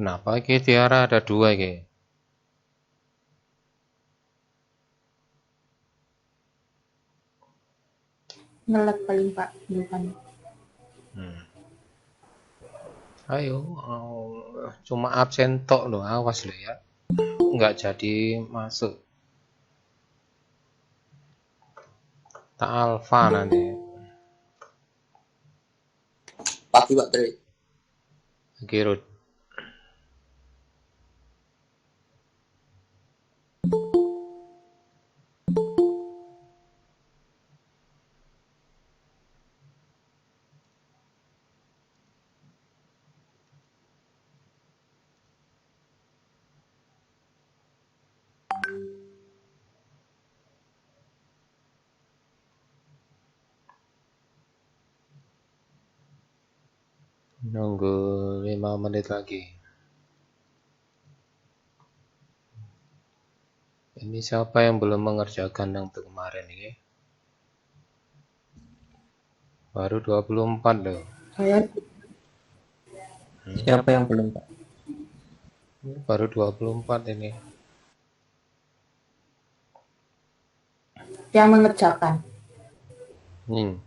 Kenapa iki Tiara ada dua iki? Ngelag paling Pak, bukan. Ayo, cuma absen tok loh, awas lo ya. Nggak jadi masuk. Tak alfa nanti. Pagi Pak Tri. Kirut. Nunggu 5 menit lagi. Ini siapa yang belum mengerjakan yang untuk kemarin ini? Baru 24 loh. Saya Siapa yang belum Pak? Baru 24 ini. yang mengerjakan. Hmm.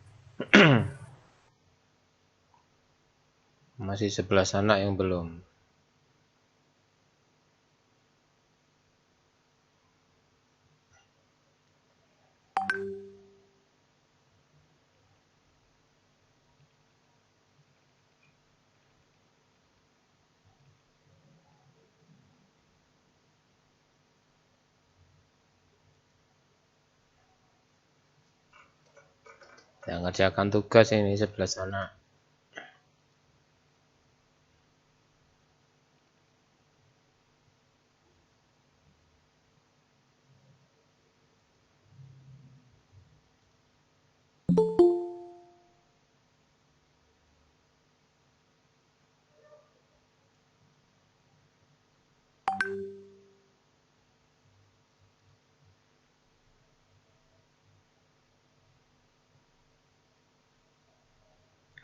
Masih 11 anak yang belum. Yang ngerjakan tugas ini 11 anak.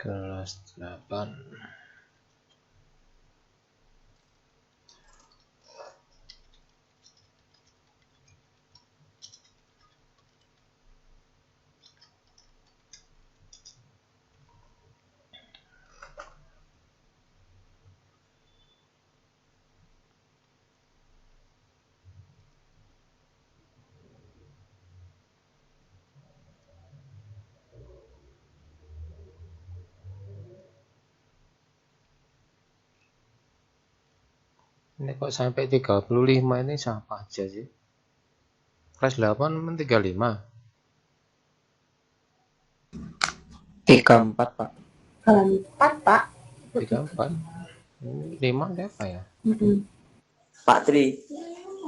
Kelas 8. Ini kok sampai 35 ini siapa aja sih? Kelas 8 men 35. 34 Pak. 4 Pak. 34. 5 siapa ya? Pak Tri.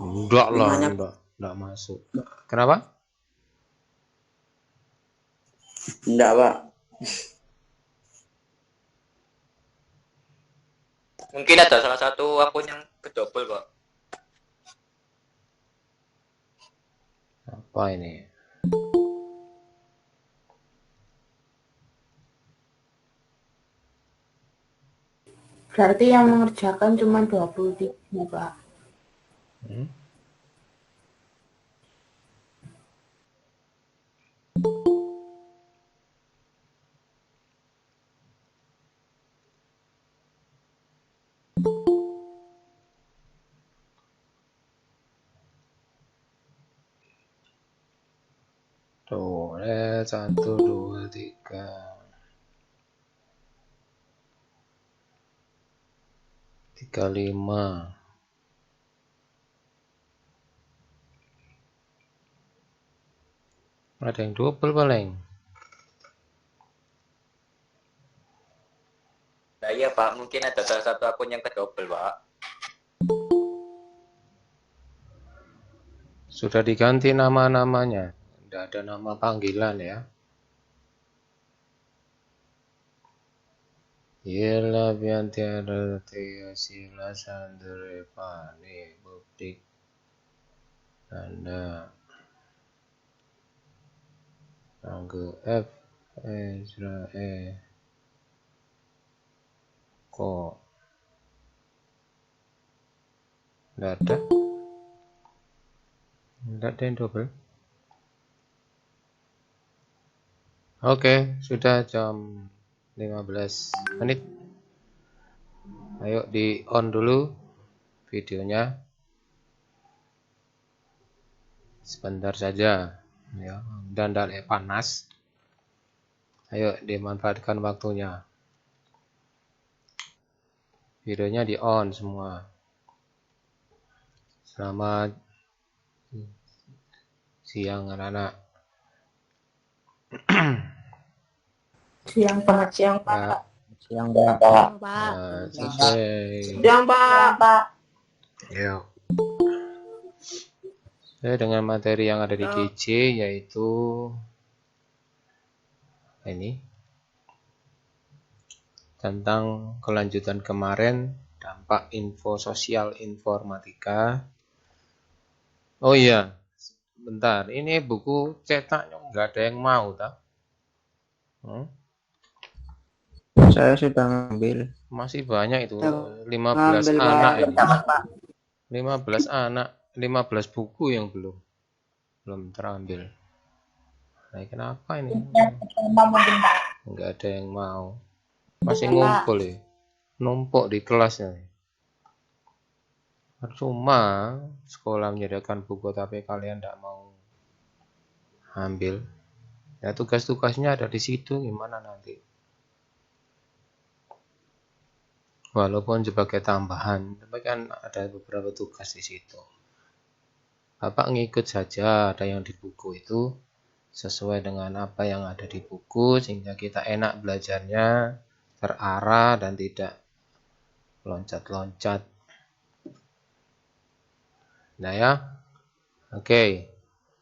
Enggak lah, Limanya enggak masuk. Kenapa? enggak Pak. Mungkin ada salah satu akun yang kedouble, Pak. Apa ini? Berarti yang mengerjakan cuma 23 Pak. Hmm? Tuh, 1, 2, 3. 35. Ada yang double paling. Nah iya, Pak. Mungkin ada salah satu akun yang kedouble, Pak. Sudah diganti nama-namanya. Tidak ada nama panggilan ya. Yela piantiara tia sila sandere pani bukti Anda Angge F Ezra ko Nggak ada. Nggak ada yang double. Oke, sudah jam 15 menit. Ayo di on dulu videonya. Sebentar saja ya, dan tidak panas. Ayo dimanfaatkan waktunya. Videonya di on semua. Selamat siang anak-anak. Selamat siang, Pak. Ya, Siang, Pak. selesai. Siang, Pak. Ya. Saya dengan materi yang ada di GC yaitu ini tentang kelanjutan kemarin, dampak info sosial informatika. Oh iya, bentar, ini buku cetaknya nggak ada yang mau, tak? Saya sudah ngambil. Masih banyak itu, 15 anak ini. 15 anak, 15 buku yang belum terambil. Nah, kenapa ini? Nggak ada yang mau. Masih ngumpul ya. Numpuk di kelasnya. Cuma sekolah menyediakan buku tapi kalian tidak mau ambil. Ya tugas-tugasnya ada di situ, gimana nanti? Walaupun sebagai tambahan, tapi kan ada beberapa tugas di situ. Bapak ngikut saja, ada yang di buku itu sesuai dengan apa yang ada di buku sehingga kita enak belajarnya, terarah dan tidak loncat-loncat. Nah ya, oke.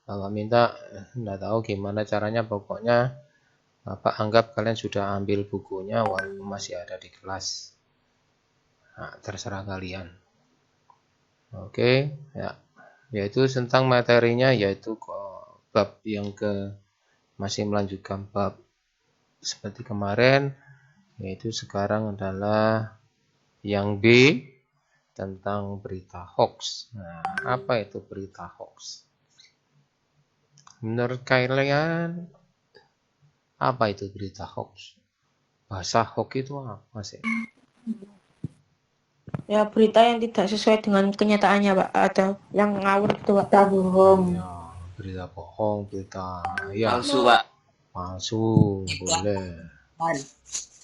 Kalau minta, nggak tahu gimana caranya, pokoknya Bapak anggap kalian sudah ambil bukunya walaupun masih ada di kelas. Nah, terserah kalian. Oke, ya. Yaitu tentang materinya, yaitu bab yang masih melanjutkan bab seperti kemarin, yaitu sekarang adalah yang B tentang berita hoax. Nah, apa itu berita hoax? Menurut kalian, apa itu berita hoax? Bahasa hoax itu apa sih? Ya, berita yang tidak sesuai dengan kenyataannya, Pak, atau yang ngawur itu, Pak. Kita bohong. Ya, berita bohong, berita ya Palsu, Pak. palsu, boleh.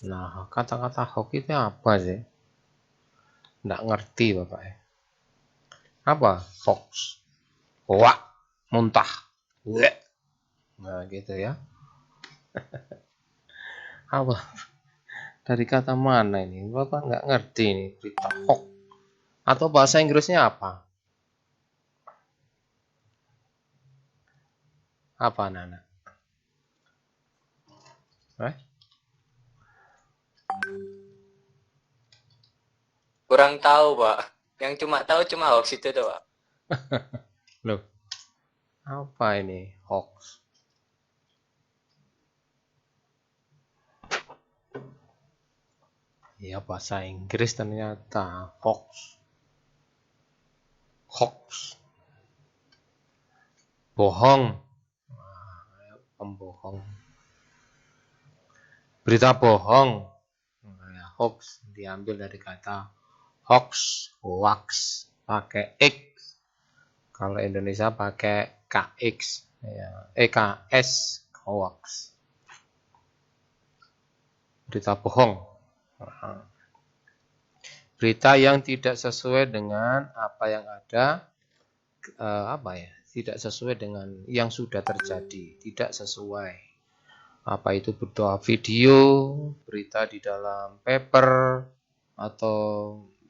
Nah, kata-kata hoax itu apa sih? Nggak ngerti Bapak ya. Apa? Hoax. Hoak, muntah. Bleh. Nah, gitu ya. Apa? Dari kata mana ini? Bapak nggak ngerti ini berita hoax. Atau bahasa Inggrisnya apa? Apa anak-anak? Kurang tahu, Pak. Yang cuma tahu cuma hoax itu tuh, Pak. Loh, apa ini hoax? Ya bahasa Inggris ternyata hoax. Hoax. Bohong. Nah, pembohong. Berita bohong. Nah, hoax diambil dari kata hoax, hoax, pakai X. Kalau Indonesia pakai KX, ya, EKS, hoax. Berita bohong. Nah, berita yang tidak sesuai dengan apa yang ada, tidak sesuai dengan yang sudah terjadi, tidak sesuai. Apa itu berupa video, berita di dalam paper atau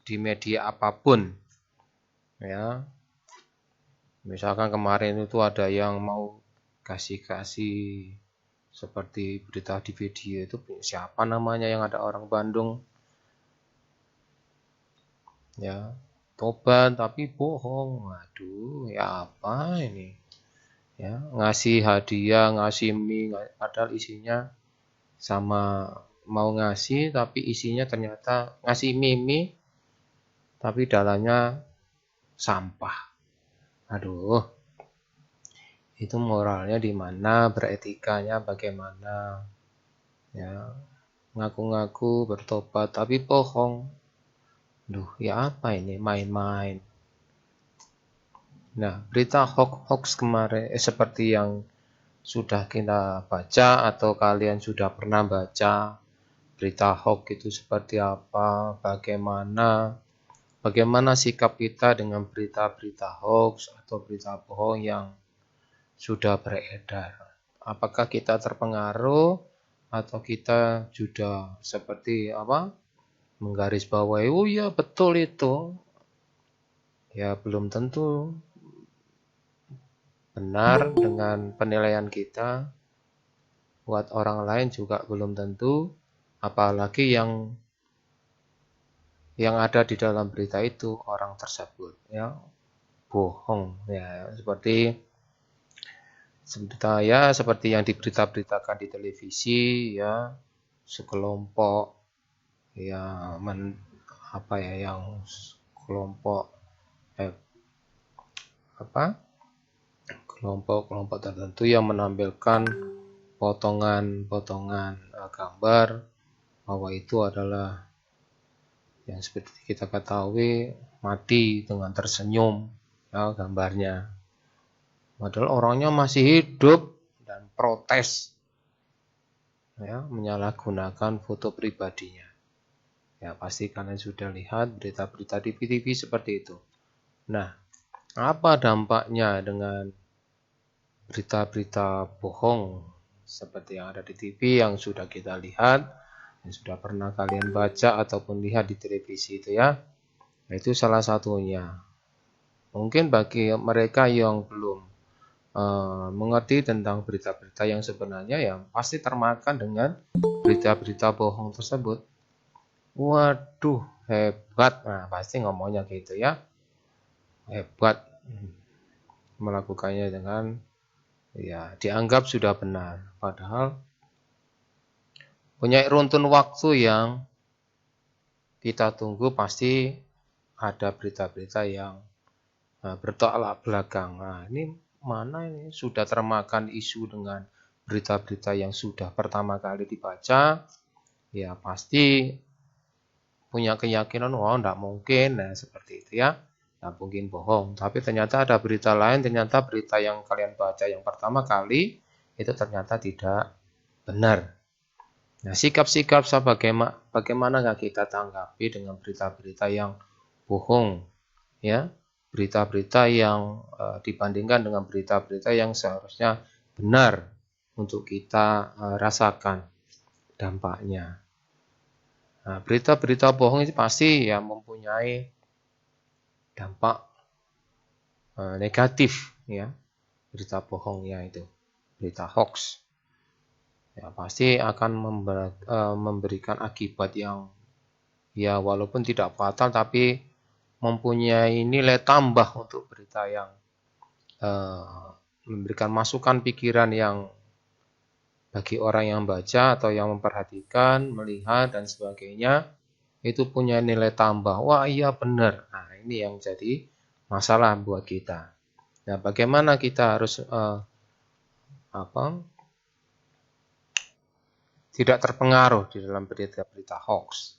di media apapun, ya. Misalkan kemarin itu ada yang mau kasih seperti berita di video itu, siapa namanya yang ada orang Bandung, ya, tobat tapi bohong. Waduh, ya apa ini? Ya, ngasih hadiah, ngasih mie, padahal isinya sama mau ngasih tapi isinya ternyata ngasih mie tapi dalamnya sampah. Aduh, itu moralnya di mana, beretikanya bagaimana? Ya, ngaku-ngaku bertobat tapi bohong. Duh, ya apa ini? Main-main. Nah, berita hoax kemarin seperti yang sudah kita baca atau kalian sudah pernah baca berita hoax itu seperti apa, bagaimana sikap kita dengan berita-berita hoax atau berita bohong yang sudah beredar. Apakah kita terpengaruh atau kita sudah seperti apa? Menggarisbawahi, oh ya betul itu. Ya belum tentu benar dengan penilaian kita. Buat orang lain juga belum tentu, apalagi yang ada di dalam berita itu orang tersebut ya bohong ya, seperti yang diberitakan di televisi ya, sekelompok ya yang kelompok kelompok tertentu yang menampilkan potongan-potongan gambar bahwa itu adalah yang seperti kita ketahui mati dengan tersenyum ya gambarnya. Padahal orangnya masih hidup dan protes ya, menyalahgunakan foto pribadinya. Ya pasti kalian sudah lihat berita-berita di TV seperti itu. Nah, apa dampaknya dengan berita-berita bohong seperti yang ada di TV yang sudah kita lihat, yang sudah pernah kalian baca ataupun lihat di televisi itu ya? Itu salah satunya. Mungkin bagi mereka yang belum mengerti tentang berita-berita yang sebenarnya ya pasti termakan dengan berita-berita bohong tersebut. Waduh, hebat. Nah, pasti ngomongnya gitu ya. Hebat. Melakukannya dengan ya dianggap sudah benar. Padahal punya runtun waktu yang kita tunggu pasti ada berita-berita yang bertolak belakang. Nah, ini mana ini sudah termakan isu dengan berita-berita yang sudah pertama kali dibaca, ya pasti punya keyakinan, wah enggak mungkin, nah seperti itu ya, enggak mungkin bohong. Tapi ternyata ada berita lain, ternyata berita yang kalian baca yang pertama kali itu ternyata tidak benar. Nah, sikap-sikap bagaimana kita tanggapi dengan berita-berita yang bohong, ya? Berita-berita yang dibandingkan dengan berita-berita yang seharusnya benar untuk kita rasakan dampaknya. Nah, berita-berita bohong itu pasti ya mempunyai dampak negatif ya. Berita bohongnya itu, berita hoax. Ya, pasti akan memberikan akibat yang ya walaupun tidak fatal tapi mempunyai nilai tambah untuk berita yang memberikan masukan pikiran yang bagi orang yang baca atau yang memperhatikan, melihat dan sebagainya itu punya nilai tambah. Wah iya benar. Nah ini yang jadi masalah buat kita. Nah bagaimana kita harus tidak terpengaruh di dalam berita-berita hoax.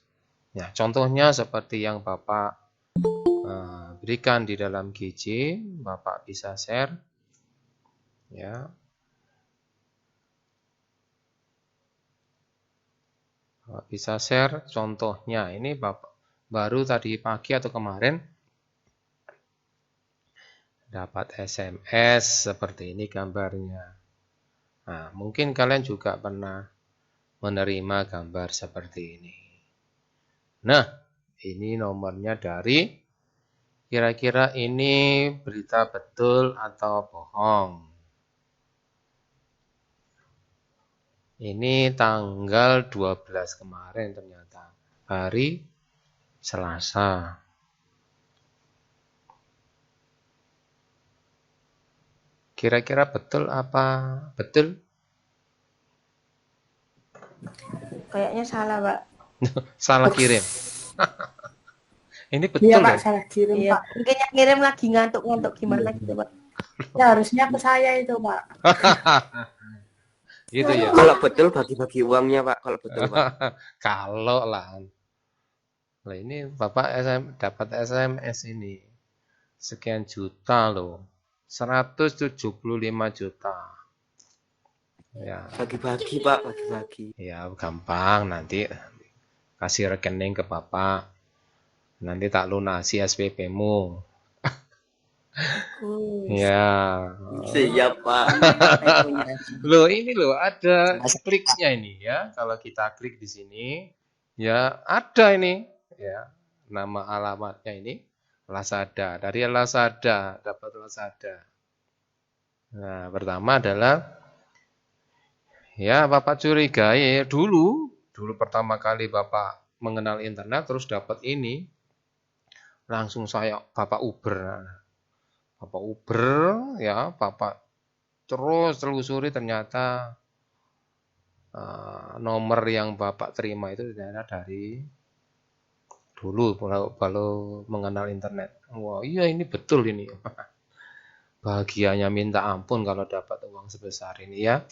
Ya, contohnya seperti yang Bapak berikan di dalam GC, Bapak bisa share. Ya. Bapak bisa share contohnya. Ini Bapak baru tadi pagi atau kemarin dapat SMS seperti ini gambarnya. Nah, mungkin kalian juga pernah menerima gambar seperti ini. Nah, ini nomornya dari kira-kira ini berita betul atau bohong. Ini tanggal 12 kemarin ternyata, hari Selasa. Kira-kira betul apa? Betul? Kayaknya salah, Pak. Salah kirim. Ini Iya betul Pak, loh. salah kirim Iya, Pak. mungkin yang ngirim lagi ngantuk-ngantuk gimana gitu, Pak. Ya, harusnya ke saya itu Pak. Gitu ya. Kalau betul bagi-bagi uangnya Pak, kalau betul Pak. Kalau lah. Lah ini Bapak dapat SMS ini. Sekian juta loh. 175 juta. Ya, Bagi-bagi Pak, bagi-bagi. ya gampang nanti kasih rekening ke Bapak. Nanti tak lunasi SPP-mu. Ya. Siap Pak. Loh, ini loh ada kliknya ini ya. Kalau kita klik di sini, ya ada ini ya. Nama alamatnya ini Lazada. Dari Lazada dapat Lazada. Nah, pertama adalah ya Bapak curigai dulu pertama kali Bapak mengenal internet terus dapat ini. Langsung saya Bapak Uber. Bapak Uber ya, Bapak terus telusuri ternyata nomor yang Bapak terima itu ternyata dari dulu kalau mengenal internet. Wah, iya ini betul ini. Bahagianya minta ampun kalau dapat uang sebesar ini ya.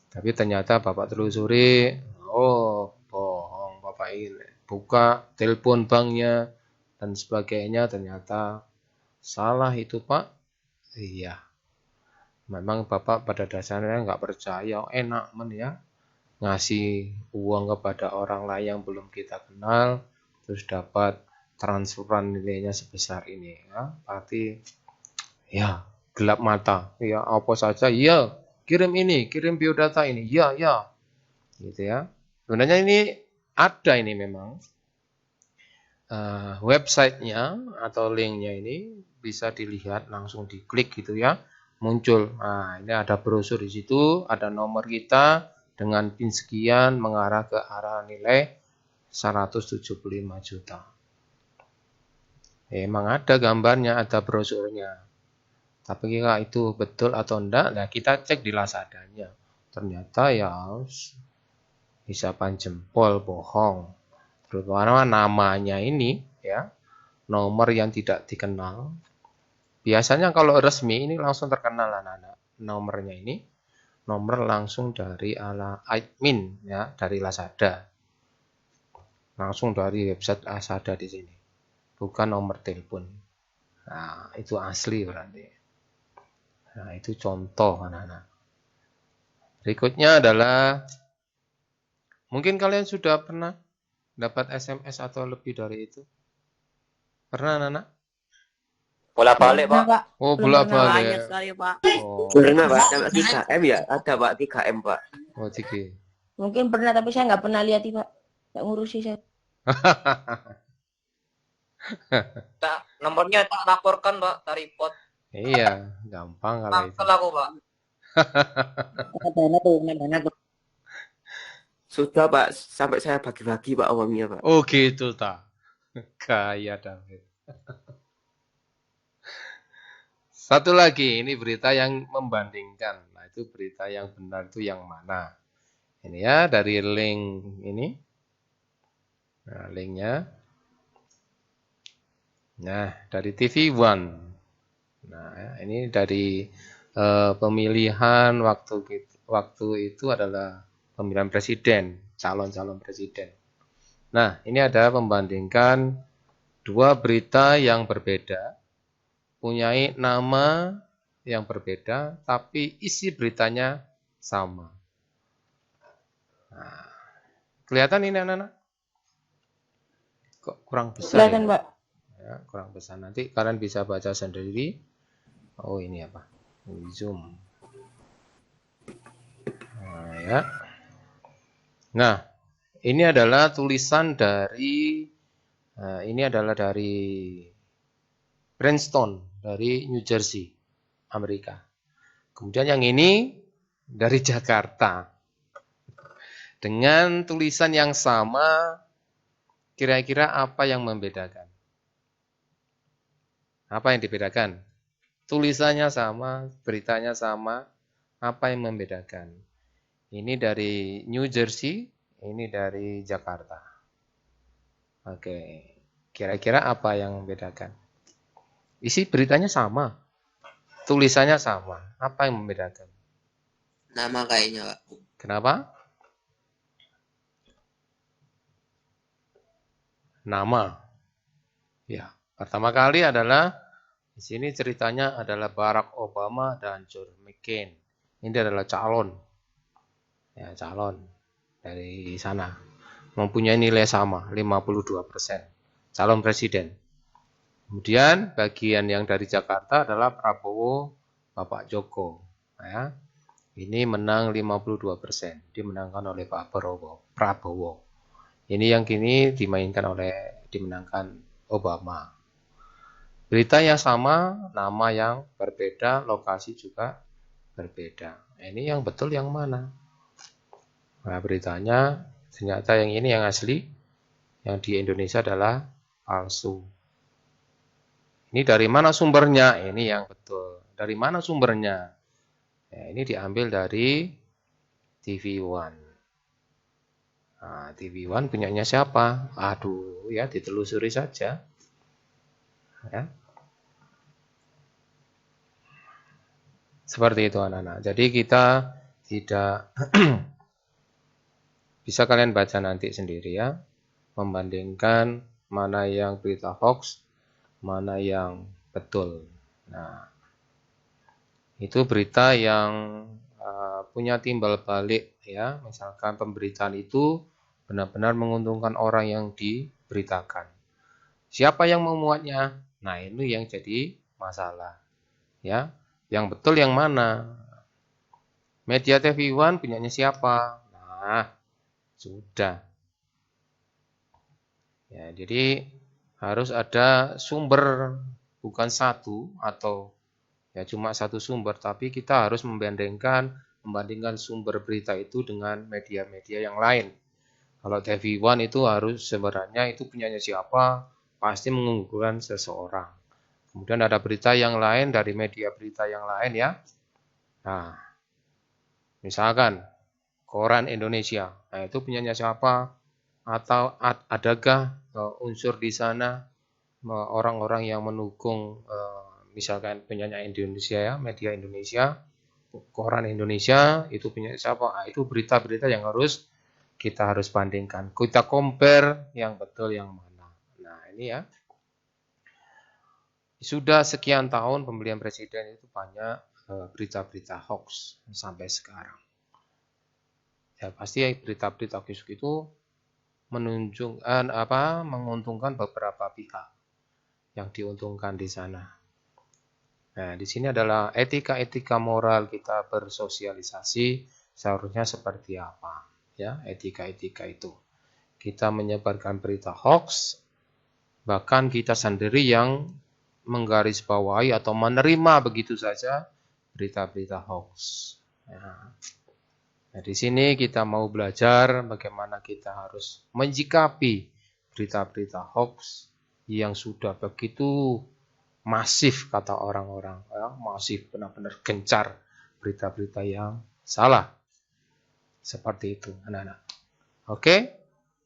Tapi ternyata Bapak telusuri, oh bohong Bapak ini. Buka telepon banknya dan sebagainya ternyata salah itu Pak. Iya. Memang Bapak pada dasarnya nggak percaya, enak men ya. Ngasih uang kepada orang lain yang belum kita kenal, terus dapat transferan nilainya sebesar ini. Ya. Berarti ya gelap mata. Ya apa saja, ya kirim ini, kirim biodata ini, ya, gitu ya. Sebenarnya ini ada ini memang websitenya atau linknya ini bisa dilihat langsung diklik gitu ya, muncul. Nah ini ada brosur di situ, ada nomor kita dengan PIN sekian mengarah ke arah nilai 175 juta. Emang ada gambarnya, ada brosurnya. Tapi kira itu betul atau enggak, nah kita cek di Lazadanya. Ternyata ya hisapan jempol bohong. Terutama namanya ini ya, nomor yang tidak dikenal. Biasanya kalau resmi ini langsung terkenal anak-anak. Nomornya ini nomor langsung dari admin ya, dari Lazada. Langsung dari website Lazada di sini. Bukan nomor telepon. Nah, itu asli berarti. Nah, itu contoh anak-anak. Berikutnya adalah mungkin kalian sudah pernah dapat SMS atau lebih dari itu? Pernah anak-anak? Bolak-balik Pak. Pak. Oh, Belum pernah. bolak-balik. Banyak sekali, Pak. Oh, Pernah Pak, sampai 3M ya? Ada Pak 3M Pak. oh Ciki. Mungkin pernah tapi saya nggak pernah lihat, Pak. Nggak ngurusi saya. Nomornya tak laporkan Pak, tak report. Iya, gampang kalau itu. Nakal aku Pak. Dana tuh. Sudah Pak, sampai saya bagi-bagi Pak uangnya Pak. Oh gitu tak. Kaya David. Satu lagi, ini berita yang membandingkan. Nah, itu berita yang benar itu yang mana? Ini ya, dari link ini. Nah, linknya. Nah, dari TV One. Nah, ini dari pemilihan waktu itu adalah pemilihan presiden, calon-calon presiden. Nah, ini ada membandingkan dua berita yang berbeda, punyai nama yang berbeda, tapi isi beritanya sama. Nah, kelihatan ini anak-anak? Kok kurang besar Kelihatan, ya? Pak. Ya, kurang besar. Nanti kalian bisa baca sendiri. Oh, ini apa? Ini zoom. Nah, ya. Nah, ini adalah tulisan dari Princeton, dari New Jersey, Amerika. Kemudian yang ini dari Jakarta. Dengan tulisan yang sama, kira-kira apa yang membedakan? Apa yang dibedakan? Tulisannya sama, beritanya sama, apa yang membedakan? Ini dari New Jersey, ini dari Jakarta. Oke, Kira-kira apa yang membedakan? Isi beritanya sama, tulisannya sama. Apa yang membedakan? Nama kayaknya, Pak. Kenapa? Nama. Ya, pertama kali adalah di sini ceritanya adalah Barack Obama dan John McCain. Ini adalah calon. Ya, calon dari sana. Mempunyai nilai sama, 52%. Calon presiden. Kemudian bagian yang dari Jakarta adalah Prabowo, Bapak Joko. Ya, ini menang 52%. Dimenangkan oleh Pak Prabowo. Ini yang kini dimenangkan Obama. Berita yang sama, nama yang berbeda, lokasi juga berbeda. Ini yang betul yang mana? Nah, beritanya ternyata yang ini yang asli, yang di Indonesia adalah palsu. Ini dari mana sumbernya? Ini yang betul. Dari mana sumbernya? Ya, ini diambil dari TV One. Nah, TV One punyanya siapa? Aduh, ya ditelusuri saja. Ya. Seperti itu anak-anak. Jadi kita tidak bisa kalian baca nanti sendiri ya. Membandingkan mana yang berita hoax, mana yang betul. Nah, itu berita yang punya timbal balik ya. Misalkan pemberitaan itu benar-benar menguntungkan orang yang diberitakan. Siapa yang memuatnya? Nah, ini yang jadi masalah. Ya, yang betul yang mana? Media TV One punyanya siapa? Nah, sudah. Ya, jadi harus ada sumber, bukan satu atau ya cuma satu sumber, tapi kita harus membandingkan sumber berita itu dengan media-media yang lain. Kalau TV One itu harus sebenarnya itu punyanya siapa, pasti mengunggulkan seseorang. Kemudian ada berita yang lain dari media berita yang lain ya. Nah, misalkan Koran Indonesia, nah itu punyanya siapa? Atau adakah unsur di sana orang-orang yang mendukung misalkan punyanya Indonesia ya, media Indonesia, Koran Indonesia itu punya siapa? Nah, itu berita-berita yang kita harus bandingkan. Kita compare yang betul yang mana. Nah, ini ya. Sudah sekian tahun pemilihan presiden itu banyak berita-berita hoax sampai sekarang. Ya pasti berita-berita hoax itu menguntungkan beberapa pihak yang diuntungkan di sana. Nah, di sini adalah etika-etika moral kita bersosialisasi seharusnya seperti apa, ya, etika-etika itu. Kita menyebarkan berita hoax, bahkan kita sendiri yang menggarisbawahi atau menerima begitu saja berita-berita hoax. Nah, di sini kita mau belajar bagaimana kita harus menjikapi berita-berita hoax yang sudah begitu masif kata orang-orang, ya, masif benar-benar gencar berita-berita yang salah. Seperti itu, anak-anak. Oke,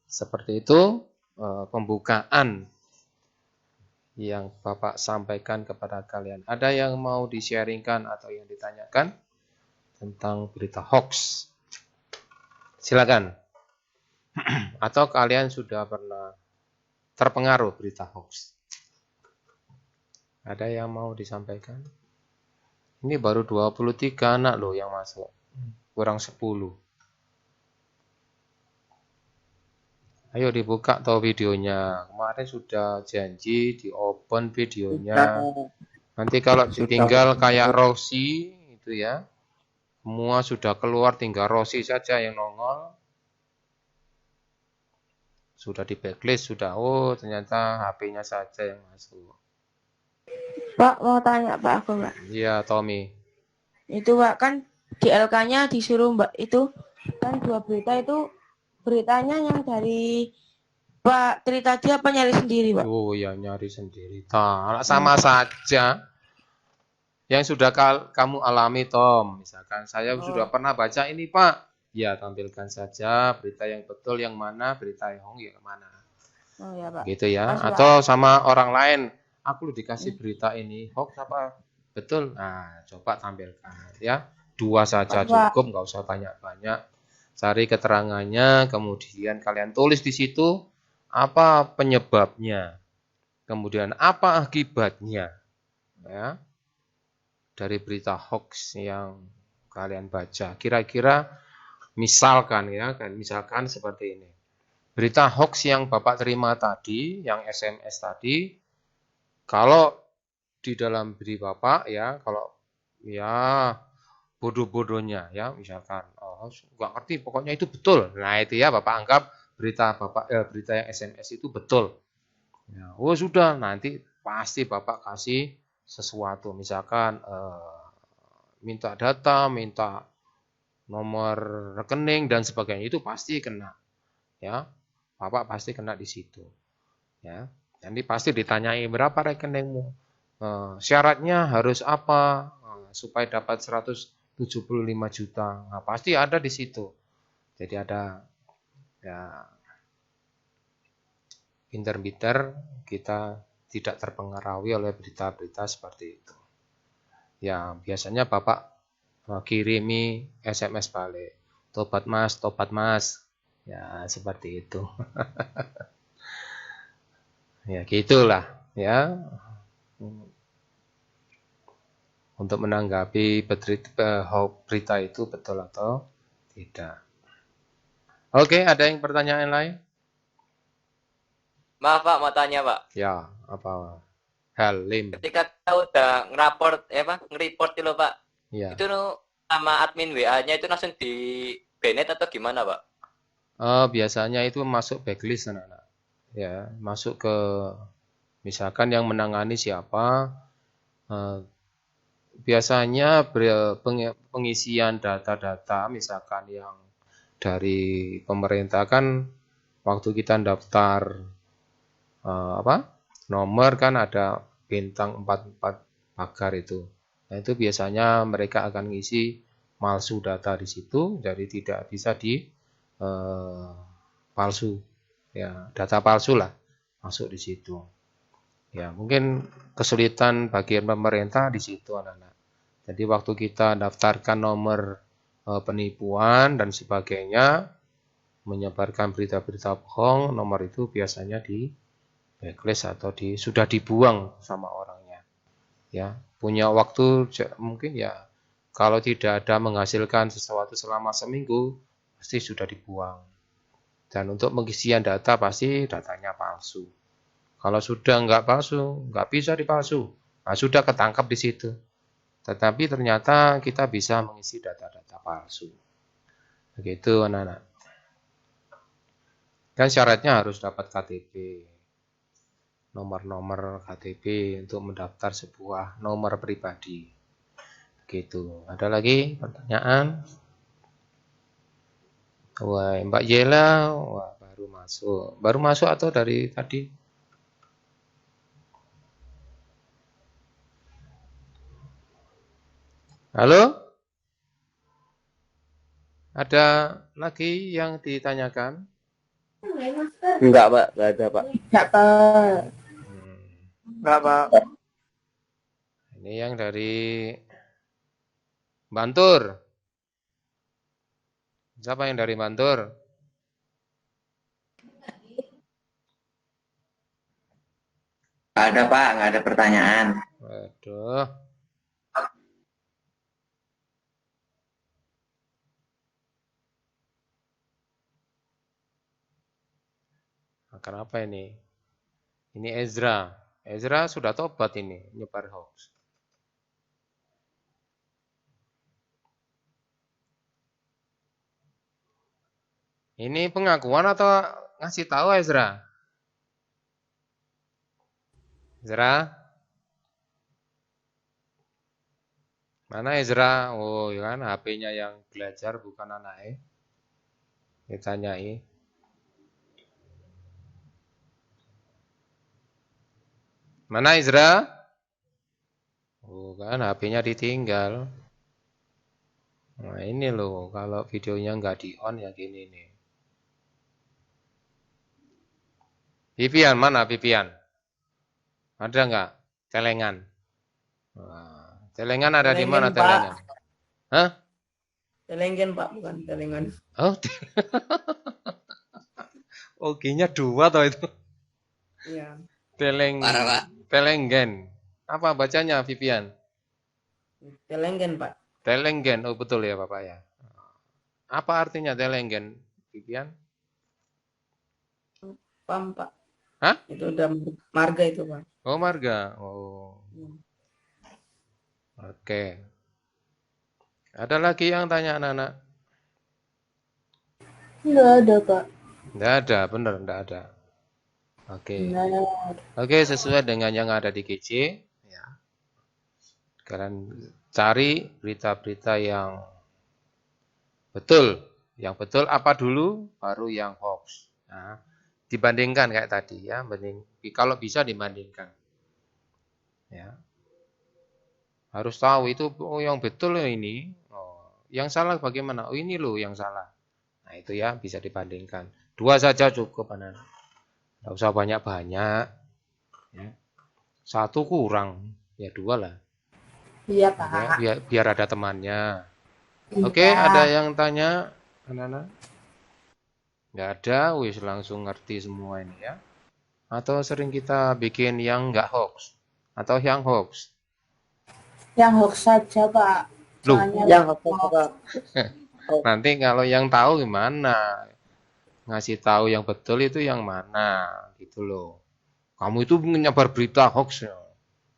seperti itu pembukaan yang Bapak sampaikan kepada kalian. Ada yang mau di-sharingkan atau yang ditanyakan tentang berita hoax? Silakan. Atau kalian sudah pernah terpengaruh berita hoax? Ada yang mau disampaikan? Ini baru 23 anak loh yang masuk. Kurang 10. Ayo dibuka toh videonya. Kemarin sudah janji di open videonya. Nanti kalau ditinggal kayak Rossi itu ya. Semua sudah keluar, tinggal Rossi saja yang nongol. Sudah di backlist, sudah. Oh, ternyata HP-nya saja yang masuk. Pak, mau tanya Pak aku, Pak. Iya, Tommy. Itu Pak, kan di LK-nya disuruh Mbak itu, kan 2 berita itu, beritanya yang dari Pak Tri tadi apa nyari sendiri, Pak? Oh ya, nyari sendiri. Sama saja. Yang sudah kamu alami, Tom. Misalkan saya sudah pernah baca ini, Pak. Ya, tampilkan saja berita yang betul yang mana, berita yang hoax yang mana. Oh ya Pak. Gitu ya. Makasih, Pak. Atau sama orang lain, aku dikasih berita ini hoax apa betul? Nah, coba tampilkan ya. 2 saja Makasih, Pak. cukup, nggak usah banyak-banyak. Cari keterangannya, kemudian kalian tulis di situ apa penyebabnya, kemudian apa akibatnya, ya, dari berita hoax yang kalian baca. Kira-kira misalkan ya, misalkan seperti ini. Berita hoax yang Bapak terima tadi, yang SMS tadi, kalau di dalam diri Bapak ya, kalau ya bodoh-bodohnya ya, misalkan nggak ngerti, pokoknya itu betul. Nah itu ya Bapak anggap berita yang SMS itu betul. Ya, oh sudah, nanti pasti Bapak kasih sesuatu, misalkan minta data, minta nomor rekening dan sebagainya, itu pasti kena. Ya, Bapak pasti kena di situ. Ya, nanti pasti ditanyai berapa rekeningmu, syaratnya harus apa supaya dapat 175 juta. Nah, pasti ada di situ. Jadi ada ya pinter-pinter kita tidak terpengaruhi oleh berita-berita seperti itu. Ya, biasanya Bapak kirimi SMS balik. Tobat Mas, tobat Mas. Ya, seperti itu. Ya, gitulah ya. Untuk menanggapi berita itu betul atau tidak. Oke, ada yang pertanyaan lain? Maaf Pak, mau tanya Pak. Ya, apa? Halim. Ketika kita udah nge-report itu loh Pak. Ya. Itu sama admin WA-nya itu langsung di banned atau gimana Pak? Biasanya itu masuk backlist anak-anak. Ya, masuk ke misalkan yang menangani siapa. Biasanya pengisian data-data misalkan yang dari pemerintah kan waktu kita daftar nomor kan ada bintang 44 pagar itu. Nah, itu biasanya mereka akan ngisi palsu data di situ, jadi tidak bisa di palsu. Ya, data palsu lah masuk di situ. Ya, mungkin kesulitan bagian pemerintah di situ anak-anak. Jadi waktu kita daftarkan nomor penipuan dan sebagainya, menyebarkan berita-berita bohong, nomor itu biasanya di backlist atau sudah dibuang sama orangnya. Ya, punya waktu mungkin ya kalau tidak ada menghasilkan sesuatu selama seminggu, pasti sudah dibuang. Dan untuk pengisian data pasti datanya palsu. Kalau sudah nggak palsu, nggak bisa dipalsu. Nah, sudah ketangkap di situ. Tetapi ternyata kita bisa mengisi data-data palsu. Begitu anak-anak. Dan syaratnya harus dapat KTP. Nomor-nomor KTP untuk mendaftar sebuah nomor pribadi. Begitu. Ada lagi pertanyaan? Wah, Mbak Yela, wah baru masuk. Baru masuk atau dari tadi? Halo? Ada lagi yang ditanyakan? Enggak, Pak. Enggak ada, Pak. Enggak, Pak. Enggak, Pak. Ini yang dari Bantur. Siapa yang dari Bantur? Nggak ada Pak, nggak ada pertanyaan. Waduh. Kenapa ini? Ini Ezra. Ezra sudah tobat ini, nyebar hoax. Ini pengakuan atau ngasih tahu Ezra? Ezra? Mana Ezra? Oh, ya kan HP-nya yang belajar bukan anaknya. Ditanyai. Mana Ezra? Oh, kan HP-nya ditinggal. Nah, ini loh, kalau videonya nggak di-on ya gini nih. Vivian, mana Vivian? Ada nggak? Celengan. Nah, celengan ada di mana Celengan, Pak. celengan? Hah? Celengan, Pak, bukan celengan. Oh, oke-nya dua toh itu. Iya. Parah, Pak. Telenggen. Apa bacanya Vivian? Celengan, Pak. Telenggen. Oh betul ya Bapak ya. Apa artinya telenggen, Vivian? Paham, Pak. Hah? Itu udah marga itu, Pak. Oh marga. Oh. Oke. Ada lagi yang tanya anak-anak? Enggak ada, Pak. Enggak ada, bener enggak ada. Oke. Benar. Oke, sesuai dengan yang ada di GC, ya. Kalian cari berita-berita yang betul. Yang betul apa dulu, baru yang hoax. Nah, dibandingkan kayak tadi ya, kalau bisa dibandingkan. Ya. Harus tahu itu yang betul ini. Oh, yang salah bagaimana? Oh, ini loh yang salah. Nah, itu ya bisa dibandingkan. 2 saja cukup anak. Enggak usah banyak-banyak. Ya. 1 kurang, ya 2 lah. Iya, Ya, Pak. biar ada temannya. Iya. Oke, ada yang tanya anak-anak? Enggak ada, wis langsung ngerti semua ini ya. Atau sering kita bikin yang enggak hoax atau yang hoax. Yang hoax saja, Pak. Loh. Soalnya Yang apa, Pak? Nanti kalau yang tahu gimana? Ngasih tahu yang betul itu yang mana? Gitu loh. Kamu itu menyebar berita hoax ya.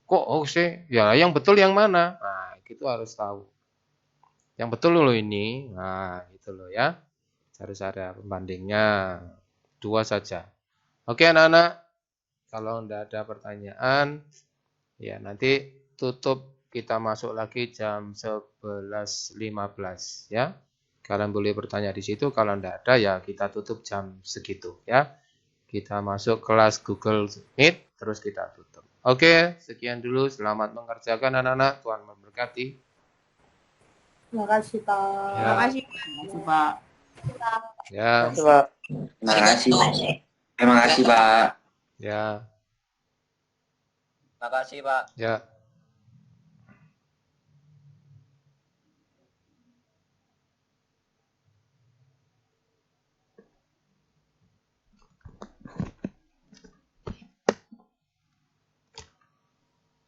Kok hoax sih? Ya yang betul yang mana? Nah, itu harus tahu. Yang betul loh ini. Nah, gitu loh ya. Harus ada pembandingnya. 2 saja. Oke anak-anak. Kalau enggak ada pertanyaan, ya nanti tutup. Kita masuk lagi jam 11.15 ya. Kalian boleh bertanya di situ. Kalau enggak ada ya kita tutup jam segitu ya. Kita masuk kelas Google Meet terus kita tutup. Oke, sekian dulu. Selamat mengerjakan anak-anak. Tuhan memberkati. Terima kasih, Pak. Ya. Terima kasih. Pak. Ya, Pak. Terima kasih. Terima kasih, Pak. ya, Makasih, Pak. ya.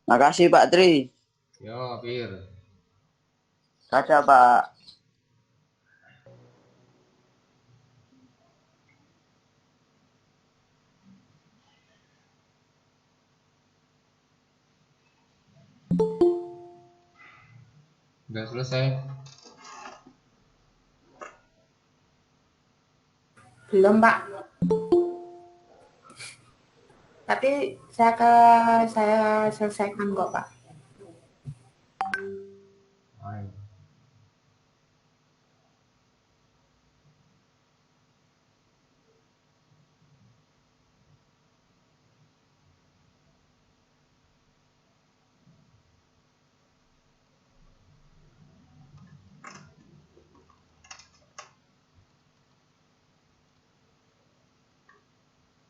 Makasih Pak Tri. Yo, Pir. Kaca Pak. Udah selesai. Belum, Pak. Tapi saya selesaikan kok, Pak. Ayo.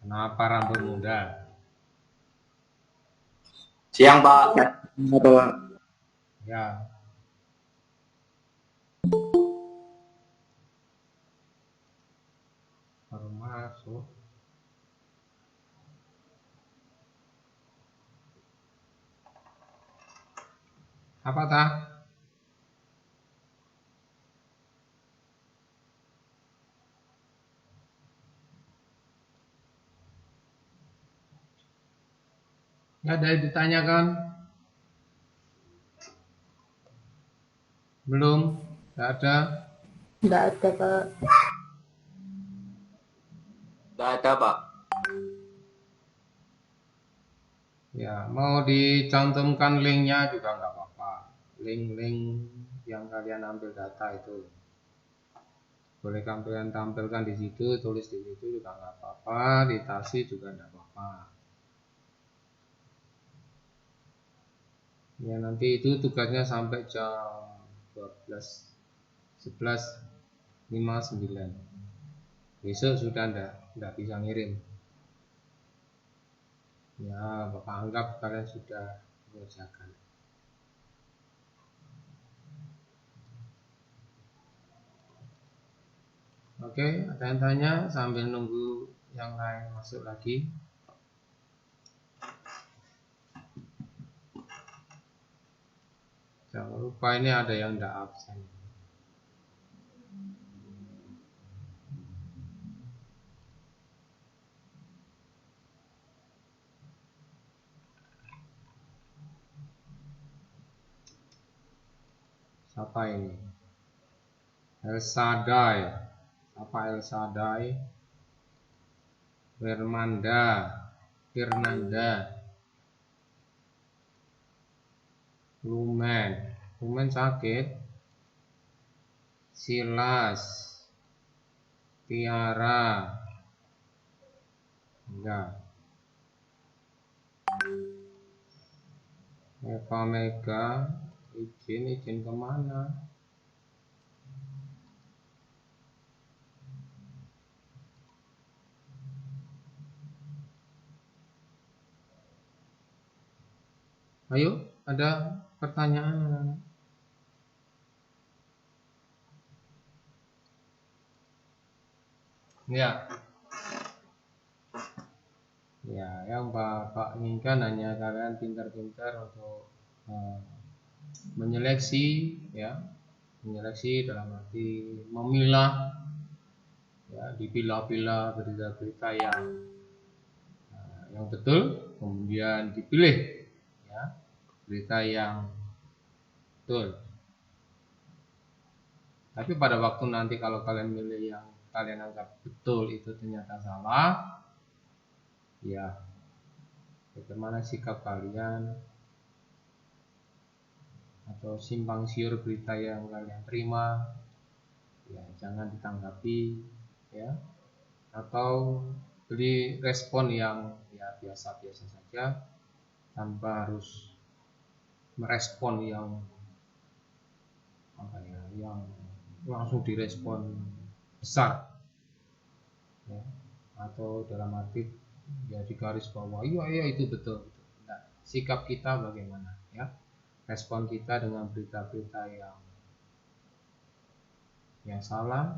Kenapa rambut muda? Siang, Pak. Apa Pak? Ya. Baru masuk. Apa tah? Nggak ada yang ditanyakan? Belum? Nggak ada? Enggak ada, Pak. Nggak ada, Pak. Ya, mau dicantumkan linknya juga nggak apa-apa. Link-link yang kalian ambil data itu boleh kalian tampilkan di situ, tulis di situ juga nggak apa-apa, ditasi juga nggak apa-apa. Ya nanti itu tugasnya sampai jam 11.59. Besok sudah nggak bisa ngirim. Ya, Bapak anggap kalian sudah mengerjakan. Oke, ada yang tanya sambil nunggu yang lain masuk lagi. Jangan lupa ini ada yang tidak absen. Siapa ini? El Sadai. Apa El Sadai? Firnanda. Lumen sakit. Silas. Tiara. Enggak. Eva Mega. Izin kemana? Ayo, ada pertanyaan? Ya. Ya, yang Bapak inginkan hanya kalian pintar-pintar untuk menyeleksi, ya, menyeleksi dalam arti memilah, ya, dipilah-pilah berita-berita yang betul, kemudian dipilih, ya, berita yang betul. Tapi pada waktu nanti kalau kalian milih yang kalian anggap betul itu ternyata salah, ya, bagaimana sikap kalian atau simpang siur berita yang kalian terima, ya, jangan ditanggapi, ya, atau beri respon yang ya biasa-biasa saja tanpa harus merespon yang yang langsung direspon besar, ya, atau dalam arti ya di garis bawah iya itu betul. Nah, sikap kita bagaimana, ya, respon kita dengan berita-berita yang salah,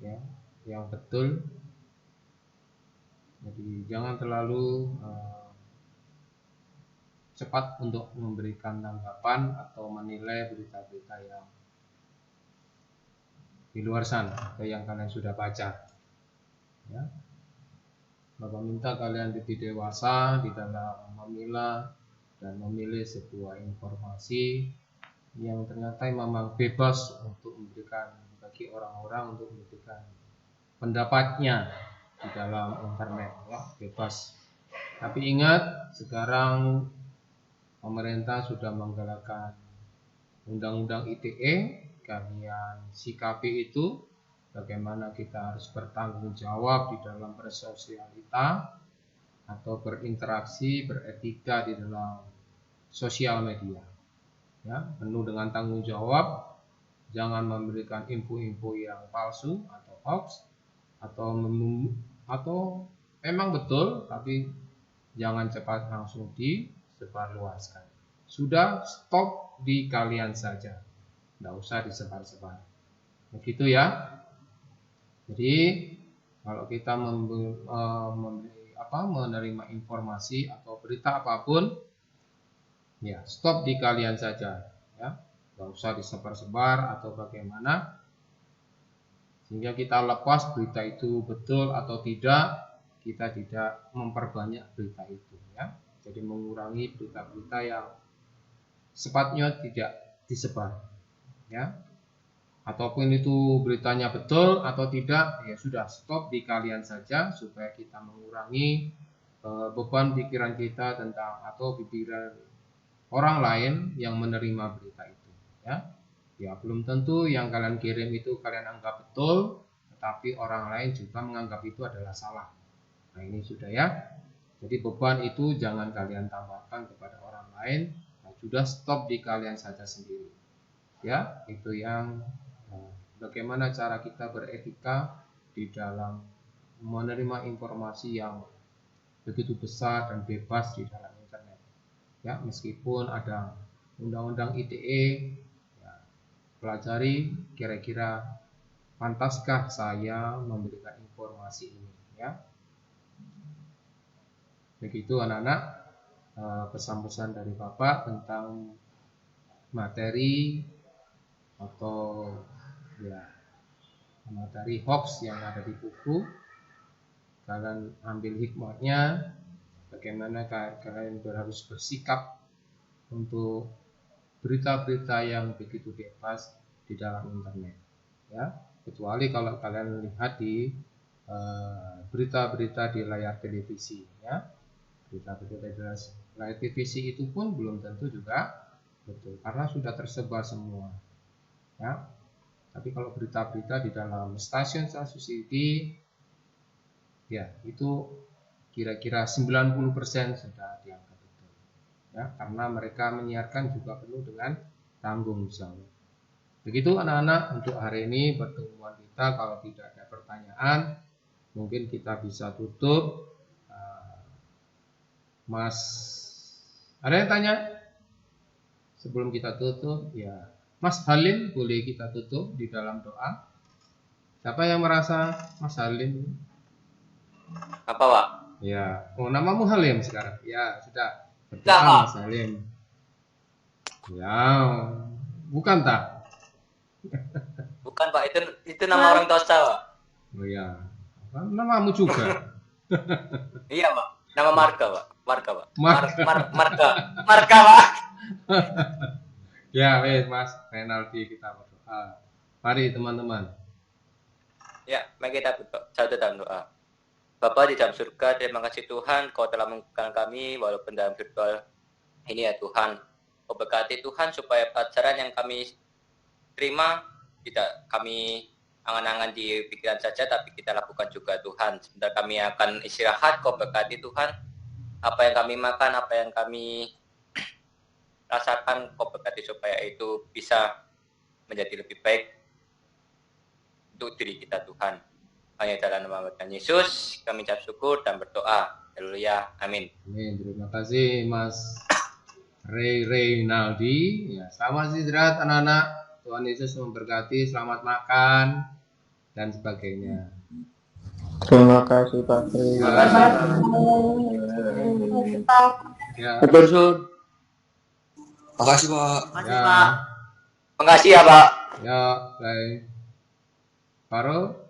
ya, yang betul. Jadi jangan terlalu cepat untuk memberikan tanggapan atau menilai berita-berita yang di luar sana atau yang kalian sudah baca, ya. Bapak minta kalian lebih dewasa di dalam memilah dan memilih sebuah informasi yang ternyata memang bebas untuk memberikan bagi orang-orang untuk memberikan pendapatnya di dalam internet, ya, bebas. Tapi ingat, sekarang pemerintah sudah menggalakkan Undang-Undang ITE. Kalian sikapi itu, bagaimana kita harus bertanggung jawab di dalam bersosialita atau berinteraksi, beretika di dalam sosial media, ya, penuh dengan tanggung jawab. Jangan memberikan info-info yang palsu atau hoax atau memang betul tapi jangan cepat langsung disebarluaskan. Sudah, stop di kalian saja, tidak usah disebar-sebar. Begitu, ya. Jadi kalau kita menerima informasi atau berita apapun, ya, stop di kalian saja, ya, tidak usah disebar-sebar atau bagaimana, sehingga kita lepas berita itu betul atau tidak, kita tidak memperbanyak berita itu, ya. Jadi mengurangi berita-berita yang sepatutnya tidak disebar, ya. Ataupun itu beritanya betul atau tidak, ya sudah, stop di kalian saja supaya kita mengurangi beban pikiran kita tentang atau pikiran orang lain yang menerima berita itu, ya. Ya, belum tentu yang kalian kirim itu kalian anggap betul, tetapi orang lain juga menganggap itu adalah salah. Nah, ini sudah, ya. Jadi beban itu jangan kalian tambahkan kepada orang lain. Nah, sudah, stop di kalian saja sendiri, ya. Itu yang bagaimana cara kita beretika di dalam menerima informasi yang begitu besar dan bebas di dalam internet. Ya, meskipun ada undang-undang ITE, ya, pelajari kira-kira pantaskah saya memberikan informasi ini, ya. Begitu anak-anak, pesan-pesan dari Bapak tentang materi atau ya materi hoax yang ada di buku. Kalian ambil hikmahnya, bagaimana kalian harus bersikap untuk berita-berita yang begitu bebas di dalam internet, ya. Kecuali kalau kalian lihat di berita-berita di layar televisi, ya. Berita-berita di layar televisi itu pun belum tentu juga betul, karena sudah tersebar semua, ya. Tapi kalau berita-berita di dalam stasiun-stasiun TV, ya itu kira-kira 90% sudah dianggap betul, ya, karena mereka menyiarkan juga penuh dengan tanggung jawab. Begitu anak-anak untuk hari ini pertemuan kita. Kalau tidak ada pertanyaan, mungkin kita bisa tutup. Mas, ada yang tanya? Sebelum kita tutup, ya, Mas Halim, boleh kita tutup di dalam doa? Siapa yang merasa Mas Halim? Apa, Pak? Ya, oh, namamu Halim sekarang. Ya, sudah. Enggak, Berdoa Pak. Mas Halim. Ya, bukan tak? Bukan, Pak. Itu nama orang tua saya, Pak. Oh ya, apa namamu juga? Iya, Pak. Nama marga, Pak. Marga, Pak. Marga. Marga, Pak. Ya, wes Mas Renaldi, kita berdoa. Mari teman-teman. Ya, mari kita berdoa. Satu dalam doa. Bapa di dalam surga, terima kasih Tuhan, Kau telah mengukuhkan kami walaupun dalam virtual ini ya Tuhan. Kau berkati Tuhan supaya pelajaran yang kami terima tidak kami angan-angan di pikiran saja, tapi kita lakukan juga Tuhan. Sebentar kami akan istirahat, Kau berkati Tuhan. Apa yang kami makan, apa yang kami rasakan, Kau berkati supaya itu bisa menjadi lebih baik untuk diri kita Tuhan. Hanya dalam nama Tuhan Yesus kami ucap syukur dan berdoa. Haleluya. Amin. Amin. Terima kasih Mas Renaldi. Ya, selamat istirahat anak-anak. Tuhan Yesus memberkati. Selamat makan dan sebagainya. Terima kasih Pak Tri. Ya, Betul, Sur. Makasih Pak. ya, Makasih ya Pak. ya, baik. Faro.